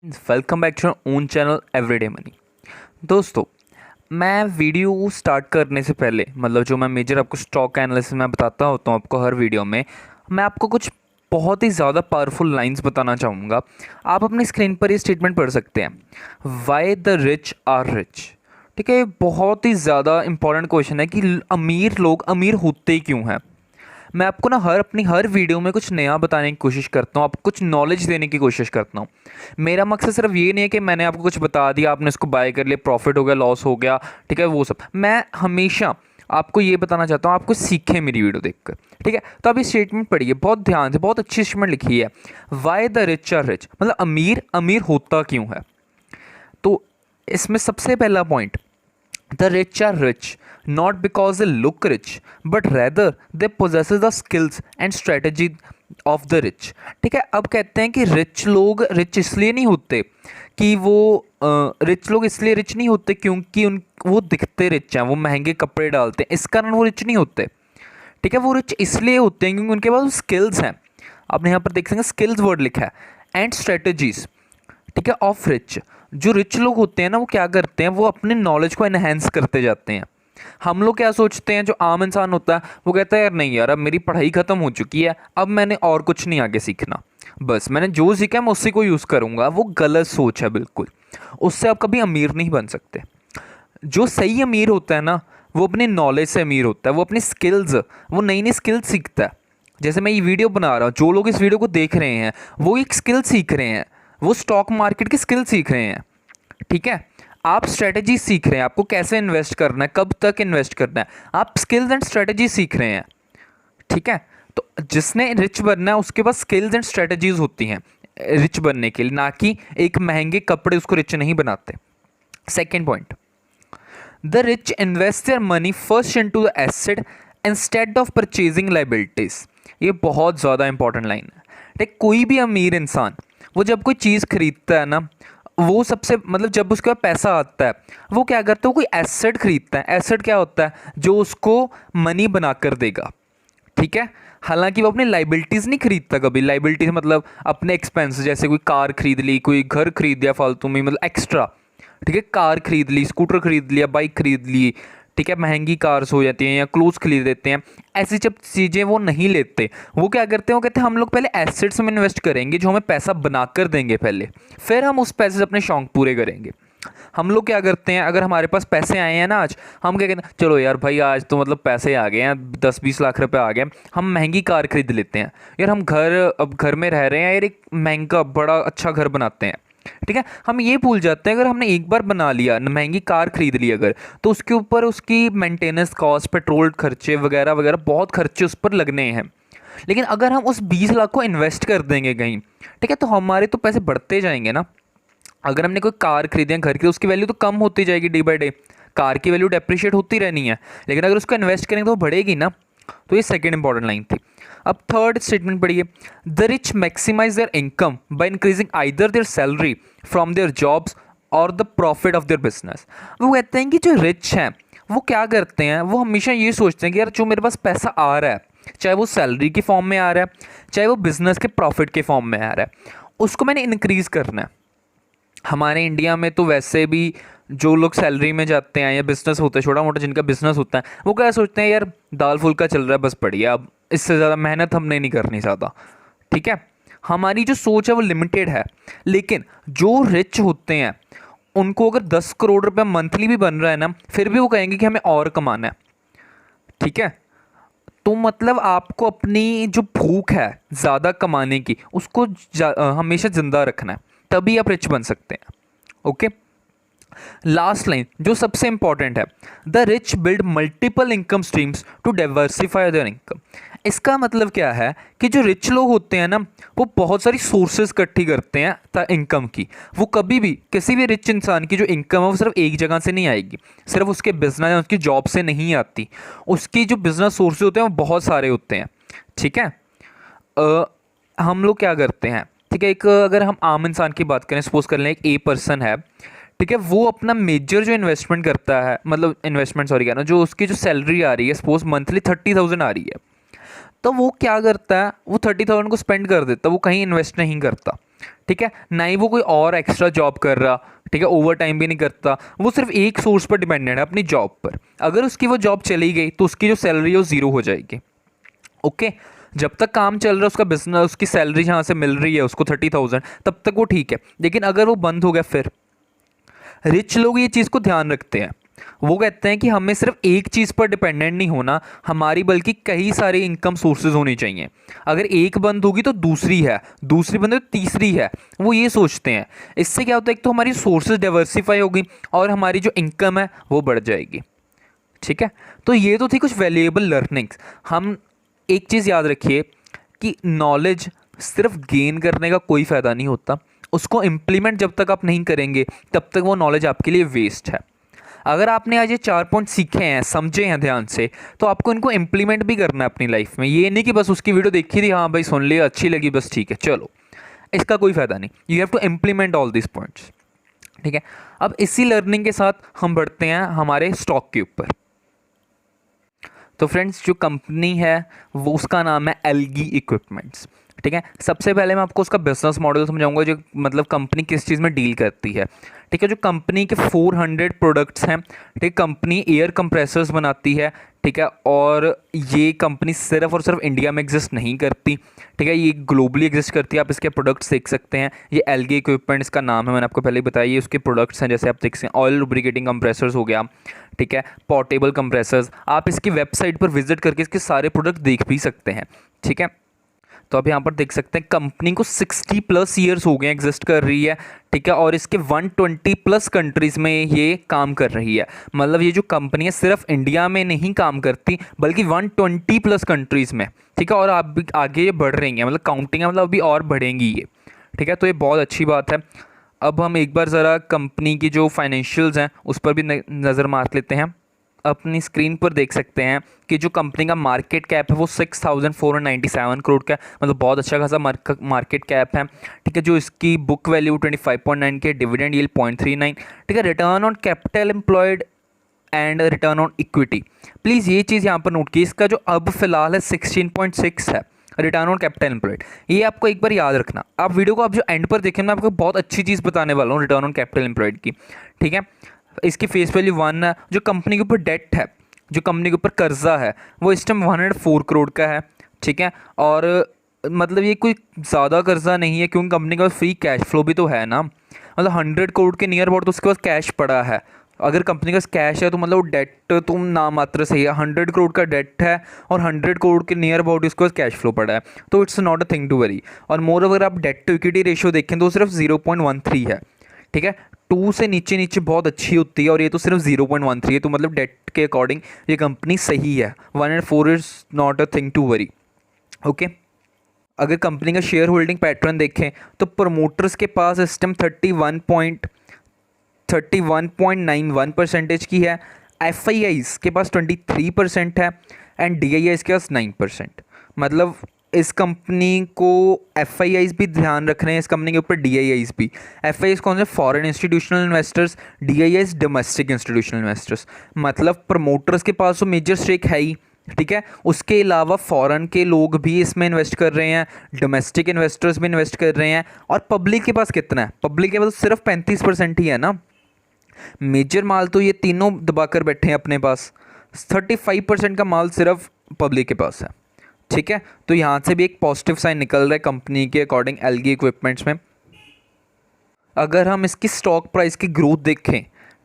Welcome back to own channel Everyday Money. दोस्तों, मैं video start करने से पहले जो मैं मेजर आपको स्टॉक एनालिसिस में बताता होता हूँ आपको हर वीडियो में, मैं आपको कुछ बहुत ही ज़्यादा पावरफुल लाइंस बताना चाहूँगा। आप अपनी स्क्रीन पर ये स्टेटमेंट पढ़ सकते हैं, why the rich are rich. ठीक है, ये बहुत ही ज़्यादा इंपॉर्टेंट क्वेश्चन है कि अमीर लोग अमीर होते क्यों हैं। मैं आपको ना अपनी हर वीडियो में कुछ नया बताने की कोशिश करता हूँ, आपको कुछ नॉलेज देने की कोशिश करता हूँ। मेरा मकसद सिर्फ ये नहीं है कि मैंने आपको कुछ बता दिया, आपने इसको बाय कर लिया, प्रॉफिट हो गया, लॉस हो गया, ठीक है, वो सब। मैं हमेशा आपको ये बताना चाहता हूँ, आपको सीखें मेरी वीडियो देखकर। ठीक है, तो आप ये स्टेटमेंट पढ़िए बहुत ध्यान से, बहुत अच्छी स्टेटमेंट लिखी है। Why the rich are rich, मतलब अमीर अमीर होता क्यों है। तो इसमें सबसे पहला point, the rich are rich not because they look rich but rather they possess the skills and strategy of the rich। ठीक है, अब कहते हैं कि रिच लोग रिच इसलिए नहीं होते कि वो रिच लोग इसलिए रिच नहीं होते क्योंकि वो दिखते रिच हैं, वो महंगे कपड़े डालते हैं, इस कारण वो रिच नहीं होते। ठीक है, वो रिच इसलिए होते हैं क्योंकि उनके पास स्किल्स हैं। आपने यहाँ पर देख सकेंगे स्किल्स वर्ड लिखा है, एंड स्ट्रेटजीज। ठीक है, ऑफ रिच। जो रिच लोग होते हैं ना, वो क्या करते हैं, वो अपने नॉलेज को एनहेंस करते जाते हैं। हम लोग क्या सोचते हैं, जो आम इंसान होता है वो कहता है यार नहीं यार, अब मेरी पढ़ाई ख़त्म हो चुकी है, अब मैंने और कुछ नहीं आगे सीखना, बस मैंने जो सीखा है मैं उसी को यूज़ करूँगा। वो गलत सोच है बिल्कुल, उससे आप कभी अमीर नहीं बन सकते। जो सही अमीर होता है ना, वो अपने नॉलेज से अमीर होता है, वो अपनी स्किल्स, वो नई नई स्किल्स सीखता है। जैसे मैं ये वीडियो बना रहा हूँ, जो लोग इस वीडियो को देख रहे हैं वो एक स्किल सीख रहे हैं, वो स्टॉक मार्केट की स्किल सीख रहे हैं। ठीक है, आप स्ट्रेटजी सीख रहे हैं, आपको कैसे इन्वेस्ट करना है, कब तक इन्वेस्ट करना है, आप स्किल्स एंड स्ट्रेटजी सीख रहे हैं। ठीक है, तो जिसने रिच बनना है उसके पास स्किल्स एंड स्ट्रेटजीज होती हैं रिच बनने के लिए, ना कि एक महंगे कपड़े उसको रिच नहीं बनाते। Second point, the rich invest their money first into the asset instead of purchasing liabilities. ये बहुत ज़्यादा इंपॉर्टेंट लाइन है। ठीक, कोई भी अमीर इंसान वो जब कोई चीज़ खरीदता है ना, वो सबसे जब उसके पास पैसा आता है वो क्या करता है, वो कोई एसेट खरीदता है। एसेट क्या होता है, जो उसको मनी बनाकर देगा। ठीक है, हालांकि वो अपनी लाइबिलिटीज़ नहीं खरीदता कभी। लाइबिलिटीज अपने एक्सपेंस, जैसे कोई कार खरीद ली, कोई घर खरीद लिया फालतू में, एक्स्ट्रा। ठीक है, कार खरीद ली, स्कूटर खरीद लिया, बाइक खरीद ली, ठीक है, महंगी कार्स हो जाती हैं या क्लोथ्स खरीद लेते हैं। ऐसी जब चीज़ें वो नहीं लेते, वो क्या करते हैं, वो कहते हैं हम लोग पहले एसेट्स में इन्वेस्ट करेंगे जो हमें पैसा बना कर देंगे पहले, फिर हम उस पैसे से अपने शौक पूरे करेंगे। हम लोग क्या करते हैं, अगर हमारे पास पैसे आए हैं ना आज, हम क्या कहते हैं, चलो यार भाई आज तो पैसे आ गए हैं, 10-20 लाख रुपए आ गए, हम महंगी कार खरीद लेते हैं। यार हम अब घर में रह रहे हैं यार, एक महंगा बड़ा अच्छा घर बनाते हैं। ठीक है, हम ये भूल जाते हैं अगर हमने एक बार बना लिया, महंगी कार खरीद ली अगर, तो उसके ऊपर उसकी मेंटेनेंस कॉस्ट, पेट्रोल खर्चे वगैरह वगैरह बहुत खर्चे उस पर लगने हैं। लेकिन अगर हम उस 20 लाख को इन्वेस्ट कर देंगे कहीं, ठीक है, तो हमारे तो पैसे बढ़ते जाएंगे ना। अगर हमने कोई कार खरीदी है घर की, उसकी वैल्यू तो कम होती जाएगी डे बाय डे, कार की वैल्यू डेप्रिशिएट होती रहनी है। लेकिन अगर उसको इन्वेस्ट करेंगे तो वो बढ़ेगी ना। तो ये सेकेंड इंपॉर्टेंट लाइन थी। अब थर्ड स्टेटमेंट पढ़िए, the rich maximize their income by increasing either their salary from their jobs और the profit of their business. वो कहते हैं कि जो रिच हैं वो क्या करते हैं, वो हमेशा ये सोचते हैं कि यार जो मेरे पास पैसा आ रहा है, चाहे वो सैलरी के फॉर्म में आ रहा है, चाहे वो बिजनेस के प्रॉफिट के फॉर्म में आ रहा है, उसको मैंने इंक्रीज करना है। हमारे इंडिया में तो वैसे भी जो लोग सैलरी में जाते हैं या बिजनेस होता है छोटा मोटा जिनका बिजनेस होता है, वो क्या सोचते हैं, यार दाल फुल्का चल रहा है बस बढ़िया, अब इससे ज़्यादा मेहनत हमने नहीं करनी ज़्यादा। ठीक है, हमारी जो सोच है वो लिमिटेड है। लेकिन जो रिच होते हैं उनको अगर 10 करोड़ रुपये मंथली भी बन रहा है ना, फिर भी वो कहेंगे कि हमें और कमाना है। ठीक है, तो आपको अपनी जो भूख है ज़्यादा कमाने की, उसको हमेशा ज़िंदा रखना है, तभी आप रिच बन सकते हैं। ओके, लास्ट लाइन जो सबसे इंपॉर्टेंट है, the rich build multiple income streams to diversify their income. इसका मतलब क्या है कि जो रिच लोग होते हैं ना, वो बहुत सारी सोर्सेज इकट्ठी करते हैं इनकम की। वो कभी भी किसी भी रिच इंसान की जो इनकम है वो सिर्फ एक जगह से नहीं आएगी, सिर्फ उसके बिजनेस या उसकी जॉब से नहीं आती। उसकी जो बिजनेस सोर्सेज होते हैं वो बहुत सारे होते हैं। ठीक है, हम लोग क्या करते हैं, ठीक है, एक अगर हम आम इंसान की बात करें, सपोज कर लें एक ए पर्सन है, ठीक है, वो अपना मेजर जो इन्वेस्टमेंट करता है, इन्वेस्टमेंट सॉरी कहना, जो उसकी जो सैलरी आ रही है, सपोज मंथली 30,000 आ रही है, तो वो क्या करता है, वो 30,000 को स्पेंड कर देता है, वो कहीं इन्वेस्ट नहीं करता। ठीक है, ना ही वो कोई और एक्स्ट्रा जॉब कर रहा, ठीक है, ओवर टाइम भी नहीं करता, वो सिर्फ एक सोर्स पर डिपेंडेंट है, अपनी जॉब पर। अगर उसकी वो जॉब चली गई तो उसकी जो सैलरी है वो ज़ीरो हो जाएगी। ओके, जब तक काम चल रहा है उसका बिजनेस, उसकी सैलरी जहाँ से मिल रही है उसको 30,000, तब तक वो ठीक है। लेकिन अगर वो बंद हो गया, फिर रिच लोग ये चीज़ को ध्यान रखते हैं। वो कहते हैं कि हमें सिर्फ एक चीज़ पर डिपेंडेंट नहीं होना, हमारी बल्कि कई सारे इनकम सोर्सेज होनी चाहिए। अगर एक बंद होगी तो दूसरी है, दूसरी बंद तो तीसरी है, वो ये सोचते हैं। इससे क्या होता है, एक तो हमारी सोर्सेज डाइवर्सिफाई होगी और हमारी जो इनकम है वो बढ़ जाएगी। ठीक है, तो ये तो थी कुछ वैल्यूएबल लर्निंग्स। हम एक चीज़ याद रखिए कि नॉलेज सिर्फ गेन करने का कोई फ़ायदा नहीं होता, उसको इम्प्लीमेंट जब तक आप नहीं करेंगे तब तक वो नॉलेज आपके लिए वेस्ट है। अगर आपने आज ये 4 पॉइंट सीखे हैं, समझे हैं ध्यान से, तो आपको इनको इम्प्लीमेंट भी करना है अपनी लाइफ में। ये नहीं कि बस उसकी वीडियो देखी थी, हाँ भाई सुन लिया, अच्छी लगी, बस ठीक है चलो, इसका कोई फ़ायदा नहीं। You have to implement all this points. ठीक है, अब इसी लर्निंग के साथ हम बढ़ते हैं हमारे स्टॉक के ऊपर। तो फ्रेंड्स, जो कंपनी है वो उसका नाम है एल्गी इक्विपमेंट्स। ठीक है, सबसे पहले मैं आपको उसका बिजनेस मॉडल समझाऊंगा, जो मतलब कंपनी किस चीज़ में डील करती है। ठीक है, जो कंपनी के 400 प्रोडक्ट्स हैं। ठीक, कंपनी एयर कंप्रेसर्स बनाती है। ठीक है, और ये कंपनी सिर्फ और सिर्फ इंडिया में एग्जिस्ट नहीं करती। ठीक है, ये ग्लोबली एग्जिस्ट करती है। आप इसके प्रोडक्ट्स देख सकते हैं, ये एल्गी इक्विपमेंट्स का नाम है, मैंने आपको पहले ही बताया। ये उसके प्रोडक्ट्स हैं, जैसे आप देख सकते हैं ऑयल लुब्रिकेटिंग कंप्रेसर्स हो गया, ठीक है, पोर्टेबल कंप्रेसर्स। आप इसकी वेबसाइट पर विजिट करके इसके सारे प्रोडक्ट देख भी सकते हैं। ठीक है, तो आप यहाँ पर देख सकते हैं कंपनी को 60+ ईयर्स हो गए एग्जिस्ट कर रही है। ठीक है, और इसके 120+ कंट्रीज़ में ये काम कर रही है। मतलब ये जो कंपनी है सिर्फ इंडिया में नहीं काम करती, बल्कि 120+ कंट्रीज़ में। ठीक है, और आप भी आगे ये बढ़ रही हैं, मतलब काउंटिंग है, मतलब अभी और बढ़ेंगी ये। ठीक है, तो ये बहुत अच्छी बात है। अब हम एक बार ज़रा कंपनी की जो फाइनेंशियल्स हैं उस पर भी नज़र मार लेते हैं। अपनी स्क्रीन पर देख सकते हैं कि जो कंपनी का मार्केट कैप है वो 6,497 करोड़ का है, मतलब बहुत अच्छा खासा मार्केट कैप है। ठीक है, जो इसकी बुक वैल्यू 25.9 के, डिविडेंड यील्ड 0.39। ठीक है, return on capital employed and return on equity, please ये चीज़ यहाँ पर नोट की, इसका जो अब फिलहाल है 16.6 है रिटर्न ऑन कैपिटल एम्प्लॉयड। ये आपको एक बार याद रखना। आप वीडियो को आप जो एंड पर देखें, मैं आपको बहुत अच्छी चीज़ बताने वाला हूँ रिटर्न ऑन कैपिटल एम्प्लॉयड की। ठीक है, इसकी फेस वैल्यू 1 है। जो कंपनी के ऊपर डेट है, जो कंपनी के ऊपर कर्जा है, वो इस टाइम 104 करोड़ का है। ठीक है, और मतलब ये कोई ज़्यादा कर्जा नहीं है, क्योंकि कंपनी के पास फ्री कैश फ्लो भी तो है ना। मतलब 100 करोड़ के नियर अबाउट तो उसके पास कैश पड़ा है। अगर कंपनी के पास कैश है तो मतलब डेट तो नाम मात्र सही है। 100 करोड़ का डेट है और 100 करोड़ के नियर अबाउट उसके पास कैश फ्लो पड़ा है, तो it's not a thing to worry. और मोर अगर आप डेट टू इक्विटी रेशियो देखें तो सिर्फ 0.13 है। ठीक है, 2 से नीचे नीचे बहुत अच्छी होती है, और ये तो सिर्फ 0.13 है, तो मतलब डेट के अकॉर्डिंग ये कंपनी सही है। 104 is not a thing to worry. Okay, अगर कंपनी का शेयर होल्डिंग पैटर्न देखें तो प्रमोटर्स के पास इस टाइम 31.91% की है। FIIs के पास 23% है एंड DIIs के पास 9%। मतलब इस कंपनी को FIIs भी ध्यान रख रहे हैं, इस कंपनी के ऊपर DIIs भी। FIIs कौन से? Foreign institutional investors, DIIs domestic institutional investors. मतलब प्रमोटर्स के पास तो मेजर स्टेक है ही, ठीक है, उसके अलावा फॉरेन के लोग भी इसमें इन्वेस्ट कर रहे हैं, डोमेस्टिक इन्वेस्टर्स भी इन्वेस्ट कर रहे हैं। और पब्लिक के पास कितना है? पब्लिक के पास सिर्फ 35% ही है ना। मेजर माल तो ये तीनों दबाकर बैठे हैं अपने पास, 35% का माल सिर्फ पब्लिक के पास है। ठीक है, तो यहाँ से भी एक पॉजिटिव साइन निकल रहा है कंपनी के अकॉर्डिंग एल्गी इक्विपमेंट्स में। अगर हम इसकी स्टॉक प्राइस की ग्रोथ देखें,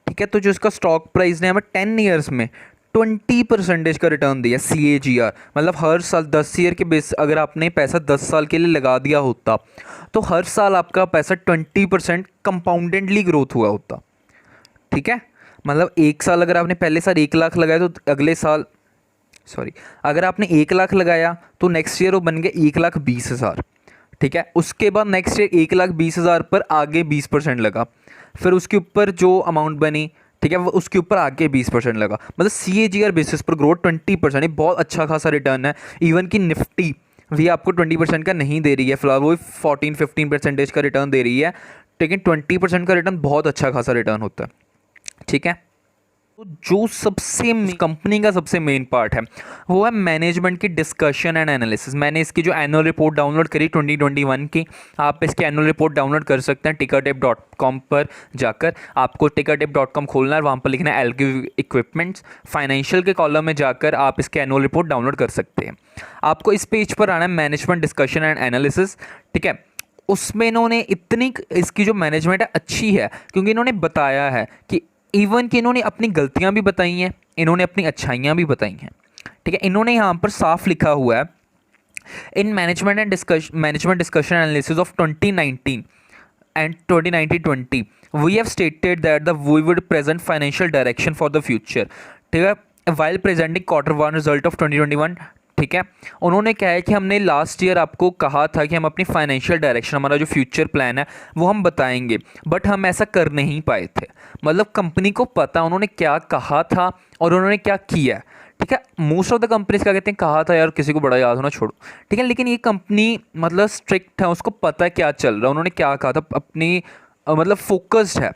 ठीक है, तो जो इसका स्टॉक प्राइस ने हमें 10 ईयर्स में 20% का रिटर्न दिया, CAGR। मतलब हर साल 10 ईयर के बेस, अगर आपने पैसा 10 साल के लिए लगा दिया होता तो हर साल आपका पैसा 20% कंपाउंडेडली ग्रोथ हुआ होता। ठीक है, मतलब एक साल अगर आपने पहले साल 1 लाख लगाया तो अगले साल अगर आपने 1 लाख लगाया तो नेक्स्ट ईयर वो बन गया 1,20,000। ठीक है, उसके बाद नेक्स्ट ईयर 1,20,000 पर आगे 20% लगा, फिर उसके ऊपर जो अमाउंट बनी, ठीक है, वो उसके ऊपर आगे 20% लगा। मतलब CAGR बेसिस पर ग्रोथ 20%, ये बहुत अच्छा खासा रिटर्न है। इवन कि निफ्टी भी आपको 20% का नहीं दे रही है, फिलहाल वो 14-15% का रिटर्न दे रही है, लेकिन 20% का रिटर्न बहुत अच्छा खासा रिटर्न होता है। ठीक है, तो जो सबसे कंपनी का सबसे मेन पार्ट है वो है मैनेजमेंट की डिस्कशन एंड एनालिसिस। मैंने इसकी जो एनुअल रिपोर्ट डाउनलोड करी 2021 की, आप इसकी एनुअल रिपोर्ट डाउनलोड कर सकते हैं tickertip.com पर जाकर। आपको tickertip.com खोलना है, वहाँ पर लिखना है एल्गी इक्विपमेंट्स, फाइनेंशियल के कॉलम में जाकर आप इसकी एनुअल रिपोर्ट डाउनलोड कर सकते हैं। आपको इस पेज पर आना है मैनेजमेंट डिस्कशन एंड एनालिसिस, ठीक है। उसमें इन्होंने इतनी इसकी जो मैनेजमेंट है अच्छी है, क्योंकि इन्होंने बताया है कि इवन कि इन्होंने अपनी गलतियां भी बताई हैं, इन्होंने अपनी अच्छाइयां भी बताई हैं, ठीक है। इन्होंने यहाँ पर साफ लिखा हुआ है in management discussion analysis of 2019 and 2019-20 we have stated that we would present financial direction for the future, ठीक है, while presenting quarter one result of 2021, ठीक है। उन्होंने कहा है कि हमने लास्ट ईयर आपको कहा था कि हम अपनी फाइनेंशियल डायरेक्शन, हमारा जो फ्यूचर प्लान है वो हम बताएंगे, बट हम ऐसा कर नहीं पाए थे। मतलब कंपनी को पता उन्होंने क्या कहा था और उन्होंने क्या किया, ठीक है। मोस्ट ऑफ द कंपनीज क्या कहते हैं, कहा था यार, किसी को बड़ा याद होना छोड़ो, ठीक है। लेकिन ये कंपनी मतलब स्ट्रिक्ट है, उसको पता है क्या चल रहा है, उन्होंने क्या कहा था, अपनी मतलब फोकस्ड है,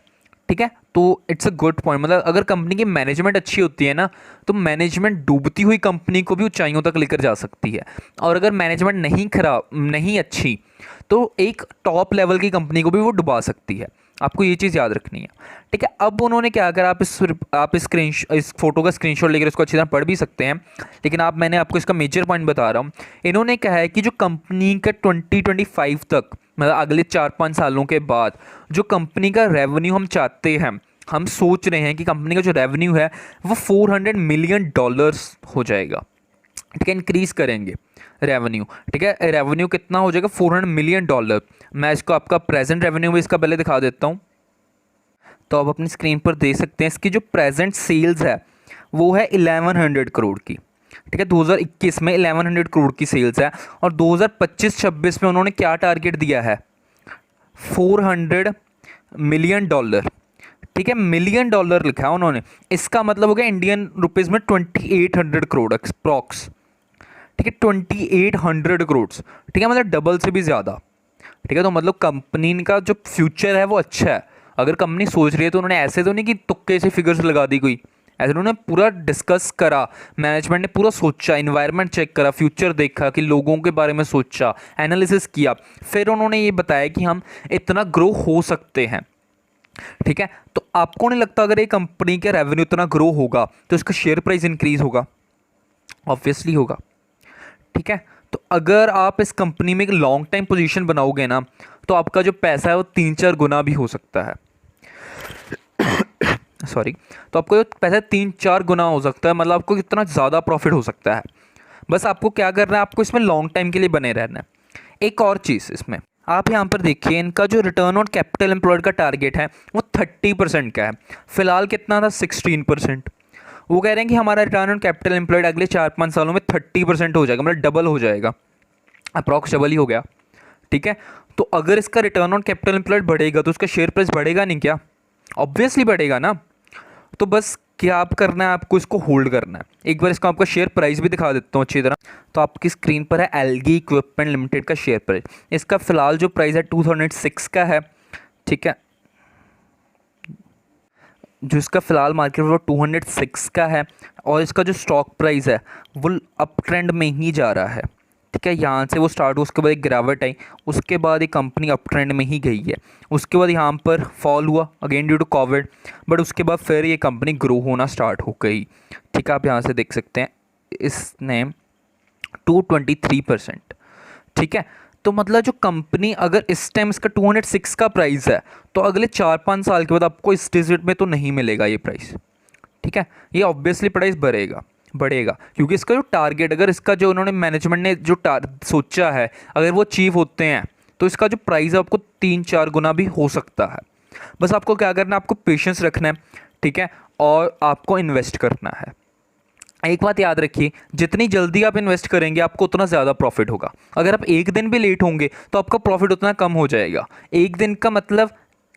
ठीक है। तो इट्स अ गुड पॉइंट। मतलब अगर कंपनी की मैनेजमेंट अच्छी होती है ना, तो मैनेजमेंट डूबती हुई कंपनी को भी ऊंचाइयों तक लेकर जा सकती है। और अगर मैनेजमेंट नहीं अच्छी, तो एक टॉप लेवल की कंपनी को भी वो डुबा सकती है। आपको ये चीज़ याद रखनी है, ठीक है। अब उन्होंने क्या, अगर आप इस फोटो का स्क्रीनशॉट लेकर इसको अच्छी तरह पढ़ भी सकते हैं, लेकिन मैंने आपको इसका मेजर पॉइंट बता रहा हूँ। इन्होंने कहा है कि जो कंपनी का 2025 तक, मतलब अगले 4-5 सालों के बाद जो कंपनी का रेवेन्यू हम चाहते हैं, हम सोच रहे हैं कि कंपनी का जो रेवेन्यू है वो $400 मिलियन हो जाएगा, ठीक है। इंक्रीज़ करेंगे रेवेन्यू, ठीक है। रेवेन्यू कितना हो जाएगा, $400 मिलियन। मैं इसको आपका प्रेजेंट रेवेन्यू भी इसका पहले दिखा देता हूँ, तो आप अपनी स्क्रीन पर देख सकते हैं। इसकी जो प्रेजेंट सेल्स है वो है 1100 करोड़ की, ठीक है। 2021 में 1100 करोड़ की सेल्स है, और 2025-26 में उन्होंने क्या टारगेट दिया है, $400 मिलियन, ठीक है। मिलियन डॉलर लिखा है उन्होंने, इसका मतलब हो गया इंडियन रुपीज़ में 2800 करोड़ अप्रॉक्स, ठीक है। 2800 करोड़, ठीक है, मतलब डबल से भी ज़्यादा, ठीक है। तो मतलब कंपनी का जो फ्यूचर है वो अच्छा है। अगर कंपनी सोच रही है तो उन्होंने ऐसे तो नहीं कि तुक्के से फिगर्स लगा दी कोई, ऐसे उन्होंने पूरा डिस्कस करा, मैनेजमेंट ने पूरा सोचा, इन्वायरमेंट चेक करा, फ्यूचर देखा, कि लोगों के बारे में सोचा, एनालिसिस किया, फिर उन्होंने ये बताया कि हम इतना ग्रो हो सकते हैं, ठीक है। तो आपको नहीं लगता अगर एक कंपनी का रेवेन्यू इतना ग्रो होगा तो इसका शेयर प्राइस इंक्रीज होगा? ऑब्वियसली होगा, ठीक है। तो अगर आप इस कंपनी में एक लॉन्ग टाइम पोजीशन बनाओगे ना, तो आपका जो पैसा है वो 3-4 गुना भी हो सकता है। सॉरी, तो आपको जो पैसा 3-4 गुना हो सकता है, मतलब आपको कितना ज़्यादा प्रॉफिट हो सकता है। बस आपको क्या करना है, आपको इसमें लॉन्ग टाइम के लिए बने रहना है। एक और चीज़ इसमें आप यहाँ पर देखिए, इनका जो रिटर्न ऑन कैपिटल एम्प्लॉयड का टारगेट है वो 30% का है। फिलहाल कितना था, 16%। वो कह रहे हैं कि हमारा रिटर्न ऑन कैपिटल एम्प्लॉयड अगले 4-5 सालों में 30% हो जाएगा, मतलब डबल हो जाएगा, अप्रॉक्स डबल ही हो गया, ठीक है। तो अगर इसका रिटर्न ऑन कैपिटल एम्प्लॉयड बढ़ेगा तो उसका शेयर प्राइस बढ़ेगा नहीं क्या? ऑब्वियसली बढ़ेगा ना। तो बस क्या आप करना है, आपको इसको होल्ड करना है। एक बार इसका आपका शेयर प्राइस भी दिखा देता हूँ अच्छी तरह। तो आपकी स्क्रीन पर है एल्गी इक्विपमेंट लिमिटेड का शेयर प्राइस। इसका फिलहाल जो प्राइस है 2006 का है, ठीक है। जो इसका फिलहाल मार्केट में वो 206 का है, और इसका जो स्टॉक प्राइस है वो अप ट्रेंड में ही जा रहा है, ठीक है। यहाँ से वो स्टार्ट हुआ, उसके बाद एक गिरावट आई, उसके बाद ये कंपनी अप ट्रेंड में ही गई है। उसके बाद यहाँ पर फॉल हुआ again due to Covid, but उसके बाद फिर ये कंपनी ग्रो होना स्टार्ट हो गई, ठीक है। आप यहाँ से देख सकते हैं इसने 223%, ठीक है। तो मतलब जो कंपनी अगर इस टाइम इसका 206 का प्राइस है, तो अगले 4-5 साल के बाद आपको इस डिजिट में तो नहीं मिलेगा ये प्राइस, ठीक है। ये ऑब्वियसली प्राइस बढ़ेगा, क्योंकि इसका जो टारगेट, अगर इसका जो उन्होंने मैनेजमेंट ने जो सोचा है, अगर वो अचीव होते हैं तो इसका जो प्राइस है आपको 3-4 गुना भी हो सकता है। बस आपको क्या करना है, आपको पेशेंस रखना है, ठीक है, और आपको इन्वेस्ट करना है। एक बात याद रखिए, जितनी जल्दी आप इन्वेस्ट करेंगे आपको उतना ज़्यादा प्रॉफिट होगा। अगर आप एक दिन भी लेट होंगे तो आपका प्रॉफिट उतना कम हो जाएगा। एक दिन का मतलब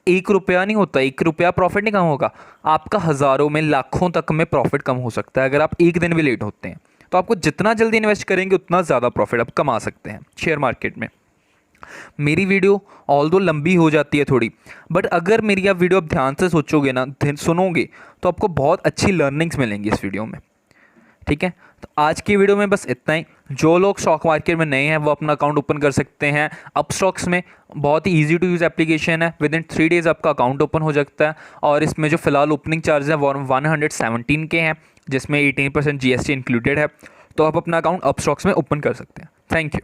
1 रुपया नहीं होता, 1 रुपया प्रॉफिट नहीं कम होगा, आपका हज़ारों में लाखों तक में प्रॉफिट कम हो सकता है अगर आप एक दिन भी लेट होते हैं। तो आपको जितना जल्दी इन्वेस्ट करेंगे उतना ज़्यादा प्रॉफिट आप कमा सकते हैं शेयर मार्केट में। मेरी वीडियो ऑल दो लंबी हो जाती है थोड़ी, बट अगर मेरी आप वीडियो आप ध्यान से सोचोगे ना, सुनोगे, तो आपको बहुत अच्छी लर्निंग्स मिलेंगी इस वीडियो में। ठीक है, तो आज की वीडियो में बस इतना ही। जो लोग स्टॉक मार्केट में नए हैं वो अपना अकाउंट ओपन कर सकते हैं अपस्टॉक्स में। बहुत ही ईजी टू यूज़ एप्लीकेशन है, विद इन 3 डेज़ आपका अकाउंट ओपन हो जाता है। और इसमें जो फिलहाल ओपनिंग चार्ज है वो 117 के हैं, जिसमें 18% GST इंक्लूडेड है। तो आप अपना अकाउंट अपस्टॉक्स में ओपन कर सकते हैं। Thank you.